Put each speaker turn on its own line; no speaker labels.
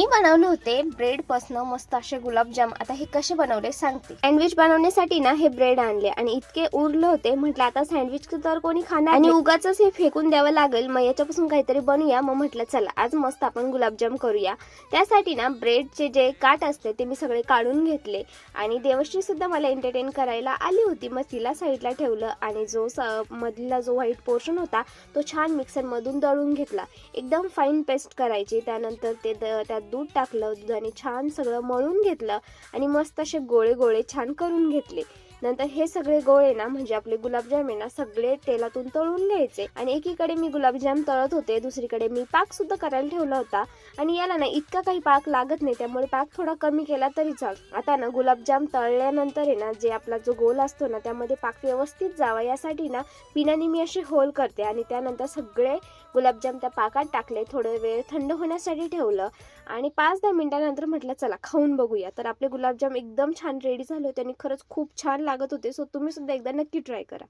मी बनवले होते ब्रेड पासून मस्त असे गुलाबजाम। आता हे कसे बनवले सांगते। सँडविच बनवण्यासाठी ना हे ब्रेड आणले आणि इतके उरले होते, म्हटलं आता सँडविच तर कोणी खाणार आणि उगाचच हे फेकून द्यावं लागेल, मग याच्यापासून काहीतरी बनवूया। मग म्हटलं चला आज मस्त आपण गुलाबजाम करूया। त्यासाठी ना ब्रेडचे जे काट असते ते मी सगळे काढून घेतले आणि देवश्री सुद्धा मला एंटरटेन करायला आली होती, मग तिला साईडला ठेवलं आणि जो मधला जो व्हाईट पोर्शन होता तो छान मिक्सर मधून दळून घेतला। एकदम फाईन पेस्ट करायची। त्यानंतर ते त्यात दूध टाकलं, दुधाने छान सगळं मळून घेतलं आणि मस्त असे गोळे गोळे छान करून घेतले। नंतर हे सगळे गोळे ना म्हणजे आपले गुलाबजाम आहे ना सगळे तेलातून तळून घ्यायचे आणि एकीकडे मी गुलाबजाम तळत होते, दुसरीकडे मी पाक सुद्धा करायला ठेवला होता आणि याला ना इतका काही पाक लागत नाही, त्यामुळे पाक थोडा कमी केला तरी चालतो। आता ना गुलाबजाम तळल्यानंतर आहे ना जे आपला जो गोल असतो ना त्यामध्ये पाक व्यवस्थित जावा यासाठी ना पिण्याने मी असे होल करते आणि त्यानंतर सगळे गुलाबजाम त्या पाकात टाकले, थोडं वेळ थंड होण्यासाठी ठेवलं आणि 5-10 मिनिटांनंतर म्हटलं चला खाऊन बघूया। तर आपले गुलाबजाम एकदम छान रेडी झाले होते आणि खरंच खूप छान लागत होते। सो तुम्ही सुद्धा एकदा नक्की ट्राय करा।